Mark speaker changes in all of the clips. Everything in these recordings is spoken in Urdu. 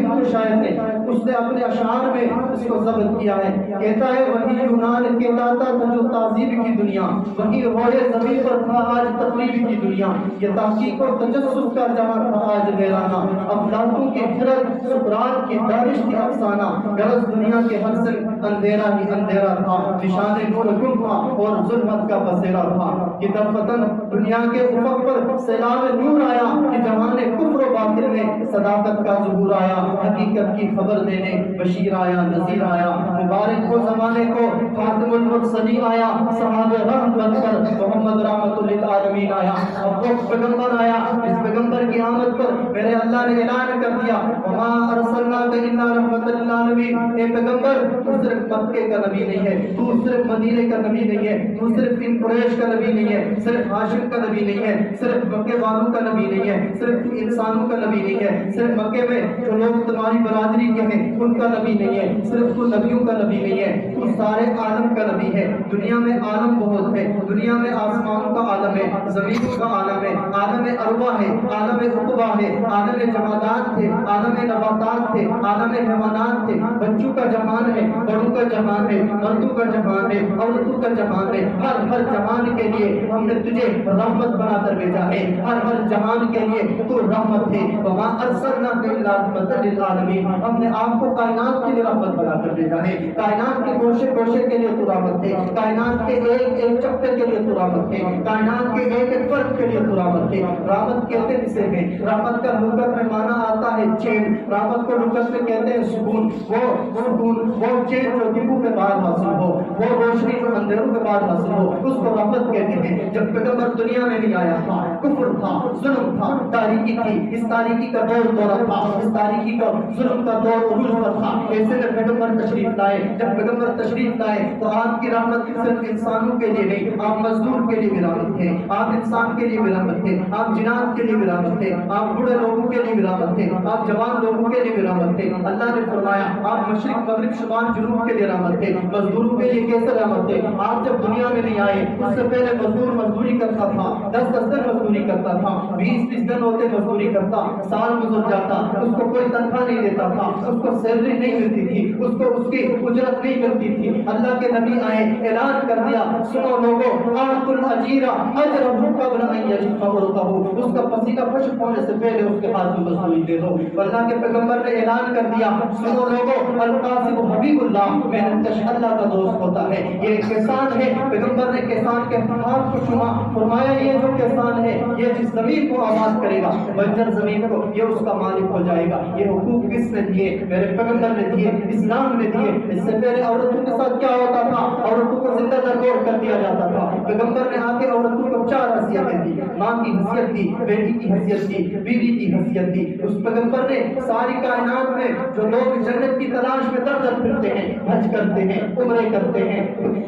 Speaker 1: واحد کو شاعر نے اس نے اپنے اشعار میں اس کو ضبط کیا ہے. کہتا ہے وہی یونان کے داتا تھا جو تہذیب کی دنیا، وہی روئے زمین پر تھا آج تقریب کی دنیا. یہ تحقیق و تجسس کا جہاں تھا آج ویرانہ، افلاطون کی حضرت سقراط کی دانش کی افسانہ. غرض دنیا کے ہر سن اندھیرا ہی اندھیرا تھا، نشان نور گم تھا اور ظلمت کا بسیرا تھا. کہ دفتن دنیا کے افق پر سیلاب نور آیا، کہ جہان کفر و باطل میں صداقت کا ظہور آیا. حقیقت کی خبر دینے بشیر آیا، نذیر آیا. مبارک ہو زمانے کو خاتم المرسلین آیا، صحابہ رحم بن کر محمد رحمت للعالمین آیا. اب وہ پیغمبر آیا، اس پیغمبر کی آمد پر میرے اللہ نے اعلان کر دیا وما ارسلناک الا رحمت للعالمین. اے پیغمبر تو صرف مکے کا نبی نہیں ہے، تو صرف مدینے کا نبی نہیں ہے، تو صرف ان قریش کا نبی نہیں ہے، صرف ہاشم کا نبی نہیں ہے، صرف مکے والوں کا نبی نہیں ہے، صرف تو انسانوں کا نبی نہیں ہے، صرف مکے میں جو لوگ تمہاری برادری کے ہیں ان کا نبی نہیں ہے، صرف تو نبیوں کا نبی نہیں ہے، تو سارے عالم کا نبی ہے. دنیا میں عالم بہت ہے، دنیا میں آسمانوں کا عالم ہے، زمینوں کا عالم ہے، عالم ارواح ہے، عالم عقبہ ہے، عالم جمادات تھے، عالم نباتات تھے، عالم حیوانات تھے. بچوں کا جہان ہے، بڑوں کا جہان ہے، مردوں کا جہان ہے، عورتوں کا جہان ہے. ہر جہان کے لیے ہم نے تجھے رحمت بنا کر بھیجا ہے، ہر جہان کے لیے تو رحمت ہے. وما ارسلناک الا رحمت للعالمین. ہم نے آپ کو کائنات کے لیے رحمت بنا کر بھیجا ہے، کائنات کے گوشے گوشے کے لیے تو رحمت ہے، کائنات کے ایک ایک چکر کے لیے تو رحمت ہے، کائنات کے ایک ایک فرد کے لیے تو رحمت ہے. رحمت کہتے کسے ہیں؟ رحمت کا لغت میں معنی آتا ہے چین. رحمت کو لغت میں کہتے ہیں سکون. وہ چین جو دلوں کے بعد حاصل ہو، وہ روشنی جو اندھیروں کے بعد حاصل ہو، اس کو رحمت کہتے ہیں. جب پیغمبر دنیا میں نہیں آیا تھا، کفر تھا، ظلم تھا، تاریکی تھی. اس تاریکی کا دور دورہ تھا، اس تاریکی کا ظلم کا دور عروج پر تھا. ایسے میں پیغمبر تشریف لائے. جب پیغمبر تشریف لائے تو آپ کی رحمت صرف انسانوں کے لیے نہیں، آپ مزدور کے لیے بھی رحمت تھے، آپ انسان کے لیے بھی رحمت تھے، آپ جنات کے لیے بھی رحمت تھے، آپ بوڑھے لوگوں کے لیے بھی رحمت تھے، آپ جوان لوگوں کے لیے بھی رحمت تھے. اللہ نے فرمایا آپ مشرق مغرب شمال جنوب کے لیے رحمت تھے. مزدوروں کے لیے کیسے رحمت تھے؟ آپ جب دنیا میں نہیں آئے اس سے پہلے مزدور مزدوری کرتا تھا، 10 دن مزدوری کرتا تھا، 20 دن ہوتے مزدوری کرتا، سال گزر جاتا، اس کو کوئی تنخواہ نہیں دیتا تھا، اس کو سیلری نہیں ملتی تھی، اس کو اس کی اجرت نہیں ملتی تھی. اللہ کے نبی آئے، اعلان کر دیا سنو لوگو آت الاجیرہ اجرہ قبل ان یجف عرقہ. اس کا پسینہ خشک ہونے سے پہلے اس کے ہاتھ میں مزدوری دے دو. اللہ کے پیغمبر نے اعلان کر دیا سنو لوگو القاسم حبیب اللہ، محنت کش اللہ کا دوست ہوتا ہے. یہ کسان ہے. پیغمبر نے کسان کے ہاتھ کو چھوا، فرمایا یہ جو کسان ہے یہ جس زمین کو آباد کرے گا، بنجر زمین کو، یہ اس کا مالک ہو جائے گا. یہ حقوق کس نے دیے؟ میرے پیغمبر نے دیے، اسلام نے دیے. اس سے پہلے عورتوں کے ساتھ کیا ہوتا تھا؟ عورتوں کو زندہ درگور کر دیا جاتا تھا. پیغمبر نے آ کے عورتوں کو 4 حیثیتیں دی، ماں کی حیثیت دی، بیٹی کی حیثیت دی، بیوی کی حیثیت دی. اس پیغمبر نے ساری کائنات میں جو لوگ جنت کی تلاش میں در در پھرتے ہیں، حج کرتے ہیں، عمرے کرتے ہیں،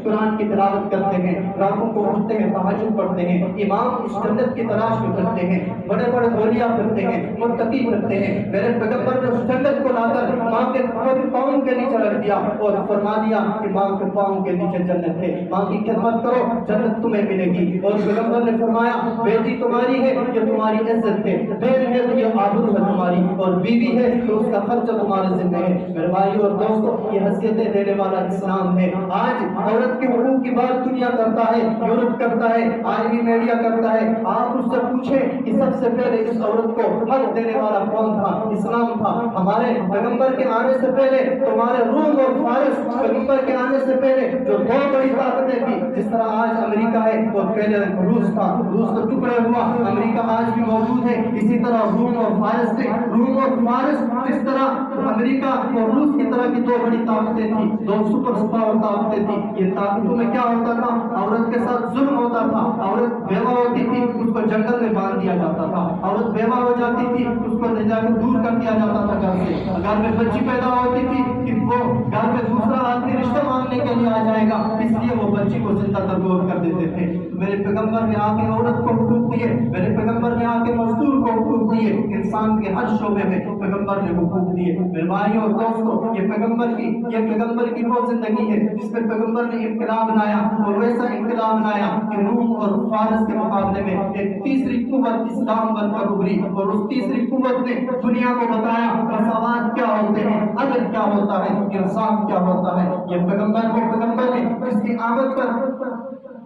Speaker 1: قرآن کی تلاوت کرتے ہیں، راتوں کو اٹھتے ہیں، تہجد پڑھتے ہیں، امام اس جنت کی تلاش میں پھرتے ہیں، بڑے بڑے اولیاء پھرتے ہیں، متقی پھرتے ہیں. میرے پیغمبر نے اس جنت کو لا کر ماں کے پاؤں کے نیچے رکھ دیا اور فرما دیا کہ ماں کے پاؤں کے نیچے جنت ہے، ماں کی خدمت کرو جنت تمہیں ملے گی. اور پیغمبر نے فرمایا بیٹی تمہاری ہے یہ تمہاری عزت ہے، بہن ہے تو یہ آبرو ہے تمہاری، اور بیوی ہے تو اس کا خرچہ تمہارے ذمہ ہے. میرے بھائی اور دوستو یہ حیثیتیں دینے والا اسلام ہے. آج عورت کے حقوق کی بات دنیا کرتا ہے، یورپ کرتا ہے، عالمی میڈیا کرتا ہے. آپ اس سے پوچھیں کہ سب سے پہلے اس عورت کو حق دینے والا کون تھا؟ اسلام تھا. ہمارے پیغمبر کے آنے سے پہلے تمہارے روم اور فارس، پیغمبر کے آنے سے پہلے جو 2 بڑی طاقتیں تھی، جس طرح آج امریکہ ہے اور پہلے روس تھا، روس تو ٹکڑے ہوا، امریکہ آج بھی موجود ہے. اسی طرح روم اور فارس تھے. روم اور فارس جس طرح امریکہ اور روس کی طرح کی 2 بڑی طاقتیں تھیں، 2 سپر پاور طاقتیں تھیں. یہ طاقتوں میں کیا ہوتا تھا؟ عورت کے ساتھ ظلم ہوتا تھا. عورت بیوہ ہوتی تھی اس کو جنگل میں باندھ دیا جاتا تھا. عورت بیوہ ہو جاتی تھی اس کو لے جا کے دور کر دیا جاتا تھا گھر سے. گھر میں بچی پیدا ہوتی تھی کہ وہ گھر میں دوسرا آدمی رشتہ مانگنے کے لیے آ جائے گا، اس لیے وہ بچی کو زندہ درگور کر دیتے تھے. میرے پیغمبر نے آ کے عورت کو حقوق دیے، میرے پیغمبر نے آ کے مزدور کو حقوق دیے. انسان کے ہر شعبے میں پیغمبر نے حقوق دیے. میرے بھائیوں اور دوستوں یہ پیغمبر کی وہ زندگی ہے جس میں پیغمبر نے انقلاب لایا، اور ویسا انقلاب لایا کہ روم اور فارس کے مقابلے میں ایک تیسری قوت اسلام بن کر ابھری. اور اس تیسری قوت نے دنیا کو بتایا مساوات کیا عدل کیا ہوتا ہے، انصاف کیا ہوتا ہے۔ یہ پیغمبر کے پیغمبر ہے جس کی آمد پر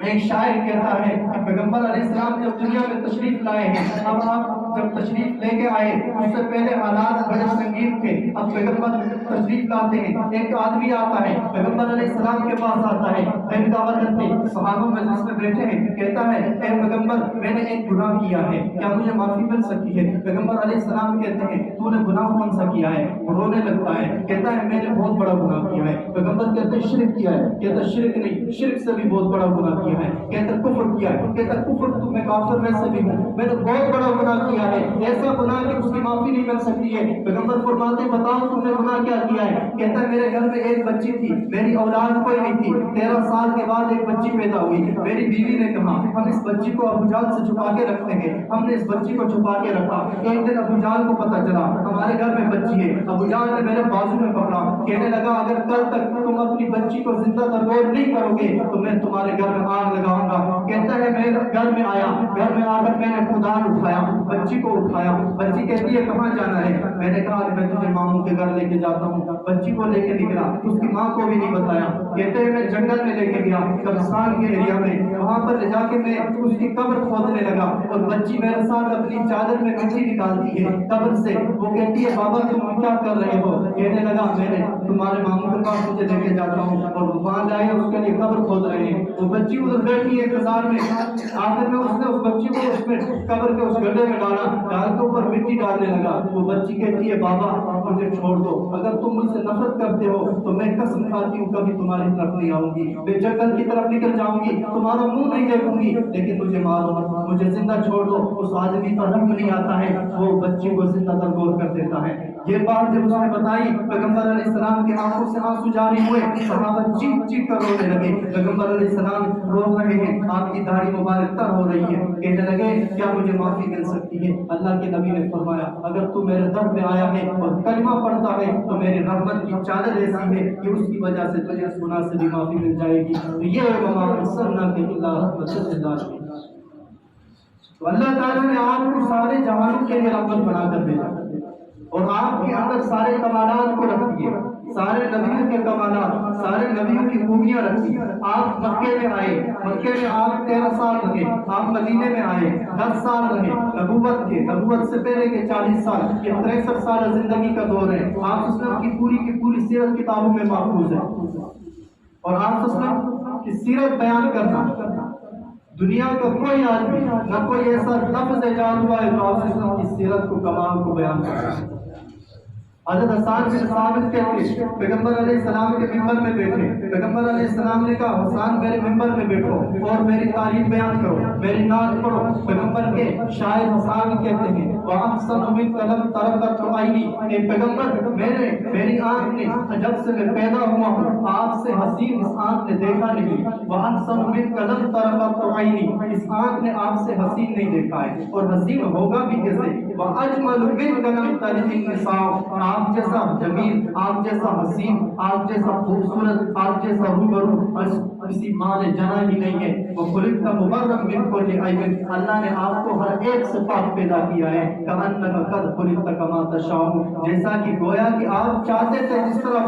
Speaker 1: ایک شاعر کہتا ہے کہ پیغمبر علیہ السلام جب دنیا میں تشریف لائے ہیں، اب آپ جب تشریف لے کے آئے اس سے پہلے حالات بڑے سنگین تھے، اب پیغمبر تشریف لاتے ہیں، ایک آدمی آتا ہے پیغمبر علیہ السلام کے پاس آتا ہے، دن کا وقت تھے، صحابہ مجلس میں بیٹھے ہیں، کہتا ہے اے پیغمبر میں نے ایک گناہ کیا ہے، کیا مجھے معافی مل سکتی ہے؟ پیغمبر علیہ السلام کہتے ہیں تو نے گناہ کون سا کیا ہے؟ وہ رونے لگتا ہے، کہتا ہے میں نے بہت بڑا گناہ کیا ہے۔ پیغمبر کہتے ہیں شرک کیا ہے؟ کہتا ہے شرک نہیں، شرک سے بھی بہت بڑا گناہ کیا ہے۔ کہتا کفر کیا ہے؟ کہتا کفر تو میں کافر میں سے بھی ہوں، میں نے بہت بڑا گناہ کیا ہے، ایسا گناہ کہ اس کی معافی نہیں مل سکتی ہے۔ پیغمبر فرماتے بتاؤ تم نے گناہ کیا کیا ہے؟ کہتا ہے میرے گھر میں ایک بچی تھی، میری اولاد کوئی نہیں تھی، 13 سال کے بعد ایک بچی پیدا ہوئی، میری بیوی نے کہا ہم اس بچی کو ابو جہل سے چھپا کے رکھتے ہیں، ہم نے اس بچی کو چھپا کے رکھا۔ ایک دن ابو جہل کو پتہ چلا ہمارے گھر میں بچی ہے، ابو جہل نے میرے بازو میں پکڑا، کہنے لگا اگر کل تک تم اپنی بچی کو زندہ تربور نہیں کرو گے تو میں تمہارے گھر میں آگ لگاؤں گا۔ کہتا ہے میں گھر میں آیا، گھر میں آ کر میں نے خدان اٹھایا، بچی کو اٹھایا، بچی کہتی ہے کہاں جانا ہے؟ میں نے کہا میں تجھے ماموں کے گھر لے کے جاتا ہوں۔ بچی کو لے کے نکلا، اس کی ماں کو بھی نہیں بتایا، کہتے ہیں میں جنگل میں لے کے گیا، قبرستان کے ایریا میں، وہاں پر لے جا کے میں اس کی قبر کھودنے لگا اور بچی میرے ساتھ اپنی چادر میں مٹی نکالتی ہے قبر سے، وہ کہتی ہے بابا تم کیا کر رہے ہو؟ کہنے لگا میں نے تمہارے ماموں کے پاس تجھے لے کے جاتا ہوں، اور وہاں جائے اس کے لیے قبر کھود رہے ہیں۔ وہ بچی ادھر بیٹھی ہے انتظار میں، آخر میں اس نے اس بچی کو اس میں قبر کے اس گڈھے میں ڈالا، ڈال کے اوپر مٹی ڈالنے لگا۔ وہ بچی کہتی ہے بابا مجھے چھوڑ دو، اگر تم مجھ سے نفرت کرتے ہو تو میں قسم کھاتی ہوں کبھی تمہاری طرف نہیں آؤں گی، میں جنگل کی طرف نکل جاؤں گی، تمہارا منہ نہیں دیکھوں گی، لیکن مجھے مارو، مجھے زندہ چھوڑ دو۔ اس آدمی پر رحم نہیں آتا ہے، وہ بچی کو زندہ تربور کر دیتا ہے۔ یہ بات جب اس نے بتائی پیغمبر علیہ السلام کی آنکھوں سے آنسو جاری ہوئے، صحابہ چیخ چیخ کر رونے لگے۔ پیغمبر علیہ السلام رو رہے ہیں، آپ کی داڑھی مبارک تر ہو رہی ہے، کہنے لگے کیا مجھے معافی مل سکتی ہے؟ اللہ کے نبی نے فرمایا اگر تو میرے در پہ آیا ہے اور کلمہ پڑھتا ہے تو میری رحمت کی چادر ایسی ہے کہ اس کی وجہ سے تجھے اس گناہ سے بھی معافی مل جائے گی۔ تو یہ وما ارسلناک الا رحمۃ للعالمین، تو اللہ تعالیٰ نے آپ کو سارے جہانوں کے لیے رحمت بنا کر بھیجا اور آپ کے اندر سارے کمالات کو رکھ دیے، سارے نبیوں کے کمالات، سارے نبیوں کی خوبیاں رکھی۔ آپ مکے میں آئے، مکے میں آپ 13 سال رہے، آپ مدینے میں آئے 10 سال رہے، نبوت کے، نبوت سے پہلے کے 40 سال، یہ 63 سال زندگی کا دور ہے۔ آپ اسلام کی پوری سیرت کتابوں میں محفوظ ہے، اور آپ اسلام کی سیرت بیان کرنا دنیا کا کوئی آدمی نہ کوئی ایسا لفظ ایجاد ہوا ہے جو آپ اسلام کی سیرت کو، کمال کو بیان کرتا ہے۔ حضرت حسان بن ثابت کہتے ہیں پیغمبر علیہ السلام کے ممبر میں بیٹھے، پیغمبر علیہ السلام نے کہا حسان میرے ممبر میں بیٹھو اور میری تعریف بیان کرو، میری نعت پڑھو۔ پیغمبر کے شاعر حسان کہتے ہیں وَأَحْسَنُ مِنْكَ لَمْ تَرَبَّتْ عَيْنِي، اے پیغمبر میری آنکھ نے جب سے میں پیدا ہوا ہوں آپ سے حسین اس آنکھ نے دیکھا نہیں۔ وَأَحْسَنُ مِنْكَ لَمْ تَرَبَّتْ عَيْنِي، اس آنکھ نے آپ سے حسین نہیں دیکھا ہے، اور حسین ہوگا بھی کیسے؟ وَأَجْمَلُ مِنْكَ لَمْ تَلِدِ النِّسَاءُ، آپ جیسا جمیل، آپ جیسا حسین، آپ جیسا خوبصورت، آپ جیسا روبرو کسی ماں نے جنا ہی نہیں ہے۔ وہ خلقت مبرأ من کل عیب، اللہ نے آپ کو ہر ایک سے پاک پیدا کیا ہے۔ کأنک قد خلقت کما تشاء، جیسا کہ گویا کہ آپ چاہتے تھے جس طرح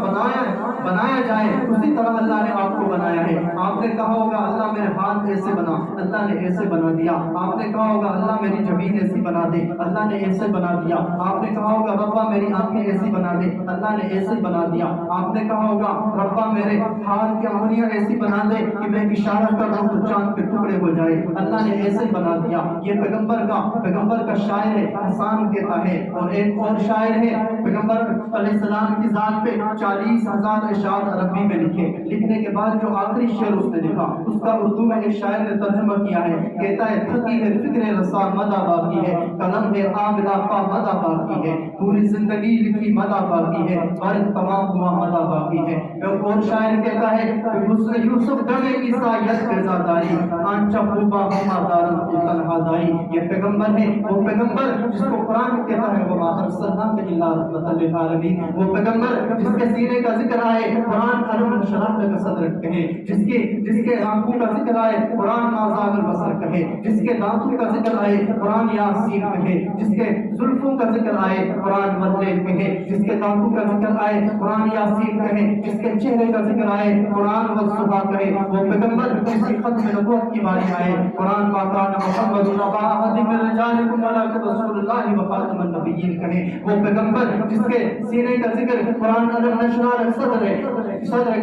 Speaker 1: بنایا جائے اسی طرح اللہ نے آپ کو بنایا ہے۔ آپ نے کہا ہوگا اللہ میرے ہاتھ ایسے بنا، اللہ نے ایسے بنا دیا۔ آپ نے کہا ہوگا اللہ میری زمین ایسی بنا دے، اللہ نے ایسے بنا دیا۔ آپ نے کہا ہوگا ربا میری آنکھیں ایسی بنا دے، اللہ نے ایسے بنا دیا۔ آپ نے کہا ہوگا ربا میرے ہاتھ کی انگلیاں ایسی بنا دے کہ میں اشارہ کر رہا ہوں تو چاند کے ٹکڑے ہو جائے، اللہ نے ایسے بنا دیا۔ یہ پیغمبر کا شاعر ہے، حسان کہتا ہے۔ اور ایک اور شاعر ہے پیغمبر علیہ السلام کی ذات پہ 40,000 اشعار عربی میں لکھے، لکھنے کے بعد جو آخری شعر اس نے لکھا اس کا اردو میں ایک شاعر نے ترجمہ کیا ہے، کہتا ہے تھکی ہے فکر رسا مدہ باقی ہے، قلم ہے عاملہ پا مدہ باقی ہے، پوری زندگی لکھی مدہ باقی ہے، فرق تمام ہوا مدہ باقی ہے۔ اور شاعر کحتا ہے کہ حسن یوسف یوسف دم عیسائیت پہ زادائی آنچہ خوبہ ہما دارن کو تنہا دائی. یہ پیغمبر ہے وہ پیغمبر جس کو قرآن کہتا ہے وما ارسلناک الا رحمۃ للعالمین. وہ پیغمبر جس کے سینے کا ذکر آئے قرآن علم شرح کا صدر کہے, جس کے آنکھوں کا ذکر آئے قرآن ما زاغ البصر کہے, جس کے دانتوں کا ذکر آئے قرآن یاسین کہے, جس کے زلفوں کا ذکر آئے قرآن واللیل کہے, جس کے دانتوں کا ذکر آئے قرآن یاسین کہے, جس کے چہرے کا ذکر آئے قرآن والصبح کہے. وہ پیغمبر جس کی ختم نبوت کی باری آئے قرآن ما کان محمد ابا احد من رجالکم ولکن رسول اللہ وخاتم النبیین کہے. وہ پیغمبر جس کے سینے کا ذکر قرآن علم نشرح صدر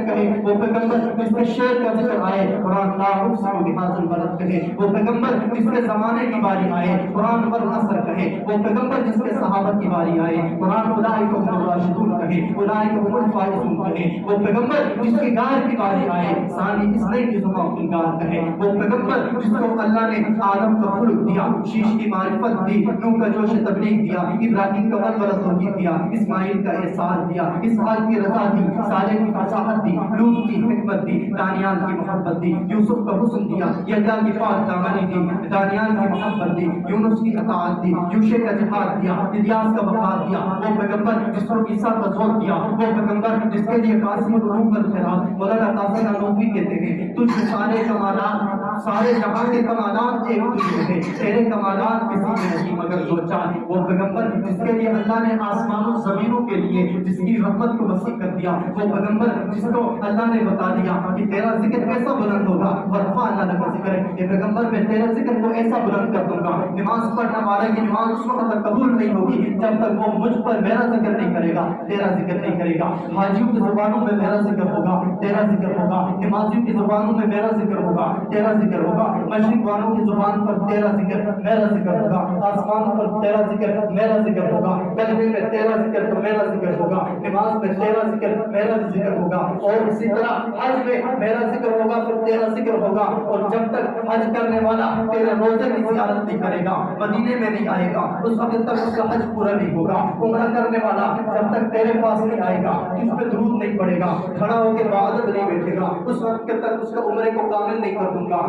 Speaker 1: کہے. وہ پیغمبر جس کے شعر کا ذکر آئے قرآن لا اقسم بهذا البلد کہے. وہ پیغمبر جس کے زمانے کی باری آئے قرآن والعصر کہے. وہ پیغمبر جس کے صحابہ کی باری آئے قرآن اولئک هم الراشدون کہے, اولئک هم الفائزون کہے. وہ پیغمبر جس کی گار کی باری آئے ثانی اثنین کی زبان کی گار کہے. وہ پیغمبر جس کو اللہ نے آدم کا خلق دیا, شیش کی معرفت دی, نوح کا جوش تبلیغ دیا, ابراہیم کا ولورہ توحید دیا, اسماعیل کا احسان دیا, اسحاق کی رضا دی, صالح کی فصاحت دی, لوط کی حکمت دی, دانیال کی محبت دی, یوسف کا حسن دیا, یحییٰ کی پاک دامنی دی, دانیال کی محبت دی, یونس کی اطاعت دی, یوشع کا جہاد دیا, الیاس کا وفات دیا. وہ پیغمبر جس کو عیسیٰ کا ذوق دیا, وہ پیغمبر جس کے لیے قاسم الروم الخراج مولانا قاسم نانوتوی کہتے ہیں تجھ میں سارے کمالات, سارے جہاں کے کمالات ایک تجھ میں ہے, تیرے کمالات کسی میں نہیں مگر دو چار. وہ پیغمبر جس کے لیے اللہ نے آسمانوں زمینوں کے لیے جس کی رحمت کو وسیع کر دیا. وہ پیغمبر جس کو اللہ نے بتا دیا کہ تیرا ذکر کیسا بلند ہوگا, ورفعنا لک ذکرک. یہ پیغمبر میں تیرے ذکر کو ایسا بلند کر دوں گا, نماز پڑھنے والے کی نماز اس وقت تک قبول نہیں ہوگی جب تک وہ مجھ پر میرا ذکر نہیں کرے گا, تیرا ذکر نہیں کرے گا. حاجیوں کی زبانوں میں میرا ذکر ہوگا, تیرا ذکر ہوگا. نمازیوں کی زبانوں میں میرا ذکر ہوگا, تیرا ذکر ہوگا. مشرق والوں کی زبان پر تیرا ذکر میرا ذکر ہوگا, آسمانوں پر تیرا ذکر میرا ذکر ہوگا, کلمے میں تیرا ذکر تو میرا ذکر ہوگا, نماز میں تیرا ذکر میرا ذکر ہوگا, اور اسی طرح حج میں میرا ذکر ہوگا پھر تیرا ذکر ہوگا. اور جب تک حج کرنے والا تیرے روزے کی زیارت نہیں کرے گا, مدینے میں نہیں آئے گا, اس وقت تک اس کا حج پورا نہیں ہوگا. عمرہ کرنے والا جب تک تیرے پاس نہیں آئے گا, اس پہ درود نہیں پڑے گا, کھڑا ہو کے وعدت نہیں بیٹھے گا, اس وقت تک اس کا عمرے کو کامل نہیں کر دوں گا.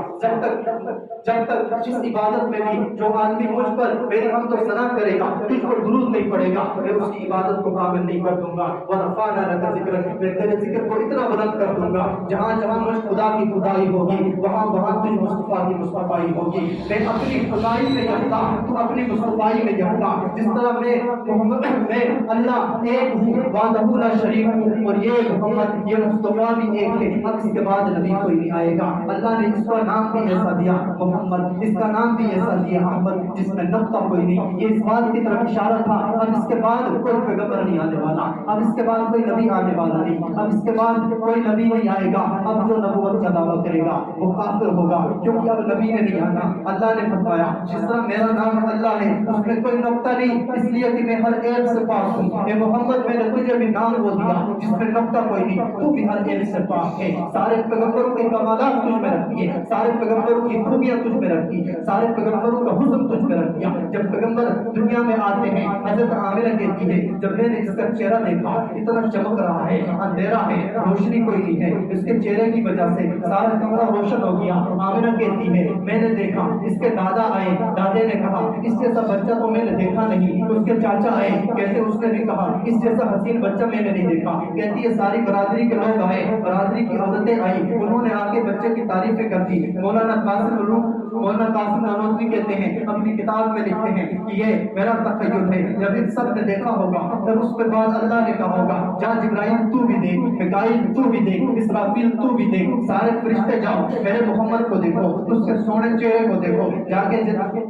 Speaker 1: جب تک جس عبادت میں بھی جو آدمی مجھ پر میری حمد و ثنا کرے گا تجھ پر درود نہیں پڑے گا, میں اس کی عبادت کو کامل نہیں کر دوں گا. ورفعنا لک ذکرک, میں تیرے ذکر کو اتنا بلند کر دوں گا جہاں جہاں مجھ خدا کی خدائی ہوگی وہاں وہاں تجھ مصطفیٰ کی مصطفیٰ ہوگی. میں اپنی خدائی میں جانتا, تو اپنی مصطفیٰ میں جانتا. جس طرح میں محمد میں اللہ ایک ہوں وحدہ لا شریک ہوں, اور یہ محمد یہ مصطفیٰ بھی ایک ہے, اب اس کے بعد نبی کوئی نہیں آئے گا. اللہ نے اس کا نام بھی ایسا دیا محمد, اس کا نام بھی ایسا دیا احمد, جس میں نقطہ کوئی نہیں. یہ اس بات کی طرف اشارہ تھا اب اس کے بعد کوئی پیغمبر نہیں آنے والا, اب اس کے بعد کوئی نبی آنے والا نہیں, اب اس کے بعد کوئی نبی نہیں آئے گا. اب جو نبوت کا دعویٰ کرے گا وہ کافر ہوگا, کیونکہ اب نبی نے نہیں آنا. اللہ نے فرمایا جس طرح میرا نام اللہ ہے اس میں کوئی نقطہ نہیں, اس لیے کہ میں ہر عیب سے پاک ہوں. اے محمد میں نے تجھے بھی نام وہ دیا جس میں نقطہ کوئی نہیں, تو بھی ہر عیب سے پاک ہے. سارے پیغمبروں کے کمالات تجھ میں رکھی ہے, سارے پیغمبروں کی خوبیاں تجھ میں رکھی ہے, سارے پیغمبروں کا حسن تجھ میں رکھ دیا. جب پیغمبر دنیا میں آتے ہیں حضرت عامرہ کہتی ہے جب میں نے اس کا چہرہ دیکھا اتنا چمک رہا ہے, اندھیرا ہے, روشنی کوئی نہیں ہے, اس کے چہرے کی وجہ سے سارا کمرہ روشن ہو گیا. عامرہ کہتی ہے میں نے دیکھا, اس کے دادا آئے, دادے نے کہا اس جیسا بچہ تو میں نے دیکھا نہیں. اس کے چاچا آئے, کہتے اس نے بھی کہا اس جیسا حسین بچہ میں نے نہیں دیکھا. کہتی ہے ساری برادری کے لوگ آئے, برادری کی عورتیں آئی, انہوں نے آ کے بچے کی تعریفیں کر دی. مولانا قاسم نانوتوی کہتے ہیں اپنی کتاب میں لکھتے ہیں کہ یہ میرا تخیل ہے. جب ان سب نے دیکھا ہوگا پھر اس کے بعد اللہ نے کہا ہوگا جا جبرائیل تو بھی دیکھ, میکائیل تو بھی دیکھ, اسرافیل تو بھی دیکھ, سارے فرشتے جاؤ میرے محمد کو دیکھو, اس کے سونے چہرے کو دیکھو, جا کے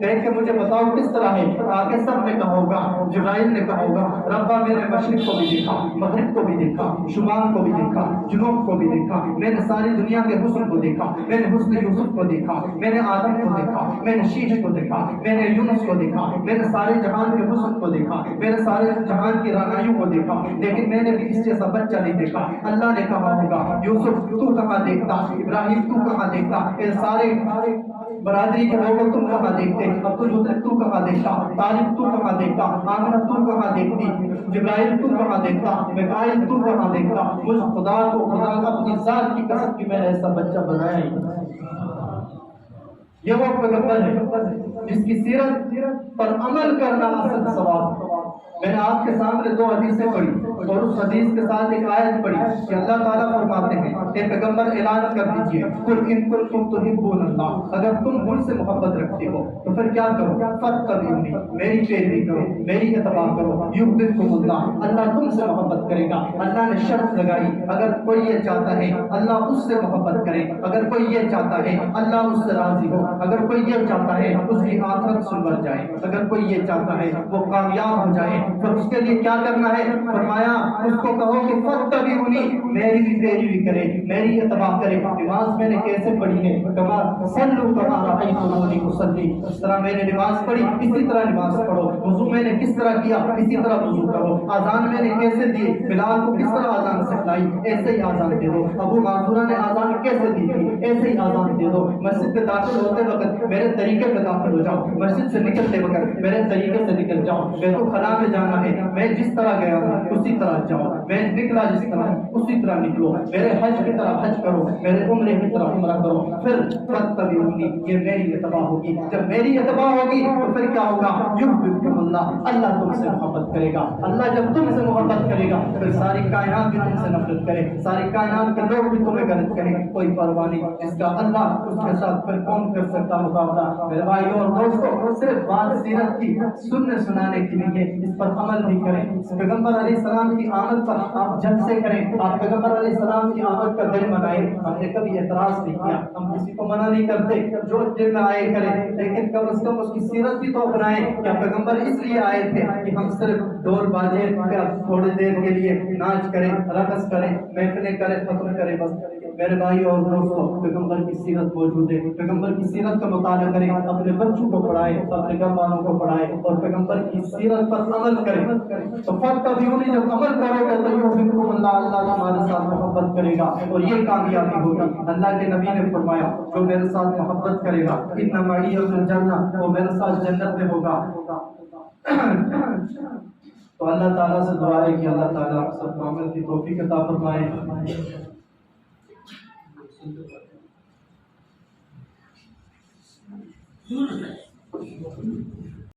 Speaker 1: دیکھ کے مجھے بتاؤ کس طرح ہے. آگے سب نے کہا ہوگا, جبرائیل نے کہا ہوگا ربا میں نے مشرق کو بھی دیکھا, مغرب کو بھی دیکھا, شمال کو بھی دیکھا, جنوب کو بھی دیکھا, میں نے ساری دنیا کے حسن کو دیکھا, میں نے حسن یوسف کو دیکھا, میں نے آدم کو دیکھا, میں نے شیش کو دیکھا, میں نے یونس کو دیکھا, میں نے سارے جہان کے حسن کو دیکھا, میں نے سارے جہان کی رانائیوں کو دیکھا, لیکن میں نے بھی اس جیسا بچہ نہیں دیکھا. اللہ نے کہا ہوگا یوسف تو کہاں دیکھتا, ابراہیم تو کہاں دیکھتا, برادری کے لوگوں تم کہاں دیکھتے؟ عبد المطلب تو کہاں دیکھتا؟ طالب تو کہاں دیکھتا؟ آمنہ تو کہاں دیکھتی؟ جبرائیل تو کہاں دیکھتا؟ میکائیل تو کہاں دیکھتا؟ مجھ خدا کو، خدا کا اپنی ذات کی قسم کی میں نے ایسا بچہ بنایا ہی۔ یہ وہ پیغمبر ہے جس کی سیرت پر عمل کرنا اصل ثواب۔ میں نے آپ کے سامنے دو حدیثیں پڑھی اور اس حدیث کے ساتھ ایک آیت پڑھی کہ اللہ تعالیٰ فرماتے ہیں کہ پیغمبر اعلان کر دیجئے قل ان کنتم تحبون اللہ، اگر تم مجھ سے محبت رکھتے ہو تو پھر کیا کرو؟ فاتبعونی، میری پیروی کرو، میری اتباع کرو، یحببکم اللہ، اللہ تم سے محبت کرے گا۔ اللہ نے شرط لگائی، اگر کوئی یہ چاہتا ہے اللہ اس سے محبت کرے، اگر کوئی یہ چاہتا ہے اللہ اس سے راضی ہو، اگر کوئی یہ چاہتا ہے اس کی آخرت سنور جائے، اگر کوئی یہ چاہتا ہے وہ کامیاب ہو جائے، تو اس کے لیے کیا کرنا ہے؟ فرمایا اس کو کہو کہ فاتبعونی، میری بھی پیروی کرے، میری اتباع کرے۔ نماز میں نے کیسے پڑھی ہے؟ کما صلوا کما رأیتمونی اصلی، اس طرح میں نے نماز پڑھی اسی طرح نماز پڑھو۔ وضو میں نے کس طرح کیا اسی طرح وضو کرو۔ اذان میں نے کیسے دی؟ بلال کو کس طرح اذان سکھلائی ایسے ہی اذان دے دو۔ ابو معذورہ نے اذان کیسے دی تھی ایسے ہی اذان دے دو۔ مسجد میں داخل ہوتے وقت میرے طریقے پہ داخل ہو جاؤ، مسجد سے نکلتے وقت میرے طریقے سے نکل جاؤ۔ بیت الخلاء میں جانا ہے، میں جس طرح گیا ہوں اسی طرح جاؤ، میں نکلا جس طرح اسی طرح نکلو، میرے حج کی طرح حج کرو، میرے عمرے کی طرح عمرہ کرو۔ پھر فاتبعونی، یہ میری اتباع ہوگی۔ جب میری اتباع ہوگی تو پھر کیا ہوگا؟ یحببکم اللہ، اللہ تم سے محبت کرے گا۔ اللہ جب تم سے محبت کرے گا پھر ساری کائنات بھی تم سے نفرت کرے، ساری کائنات کے لوگ بھی تمہیں غلط کریں، کوئی پرواہ نہیں۔ جس کا اللہ اس کے ساتھ پھر کون کر سکتا مقابلہ؟ میرے بھائیوں اور دوستوں، صرف بات سیرت کی سننے سنانے کے لیے اس پر عمل بھی کریں۔ پیغمبر علیہ السلام کی آمد پر آپ جلد سے کریں، آپ پیغمبر علیہ السلام کی آمد کا دن منائیں۔ ہم نے کبھی اعتراض نہیں کیا، ہم کسی کو منع نہیں کرتے، جو دن میں آئے کریں، لیکن کم از کم اس کی سیرت بھی تو اپنائیں۔ کیا پیغمبر اس لیے آئے تھے کہ ہم صرف ڈول باجے کا تھوڑی دیر کے لیے ناچ کریں، رقص کریں، محفلیں کریں، ختم کریں بس؟ میرے بھائی اور دوستوں، پیغمبر کی سیرت موجود ہے، پیغمبر کی سیرت کا مطالعہ کریں، اپنے بچوں کو پڑھائیں، اپنے گھر والوں کو پڑھائیں اور پیغمبر کی سیرت پر عمل کریں۔ تو فاتبعونی، جب عمل کرو گے تو یحببکم اللہ، اللہ تمہارے ساتھ محبت کرے گا اور یہ کامیابی ہوگی۔ اللہ کے نبی نے فرمایا جو میرے ساتھ محبت کرے گا ان معی فی الجنہ، وہ میرے ساتھ جنت میں ہوگا۔ تو اللہ تعالیٰ سے دعا ہے کہ اللہ تعالیٰ سب کو عمل کی توفیق عطا فرمائے۔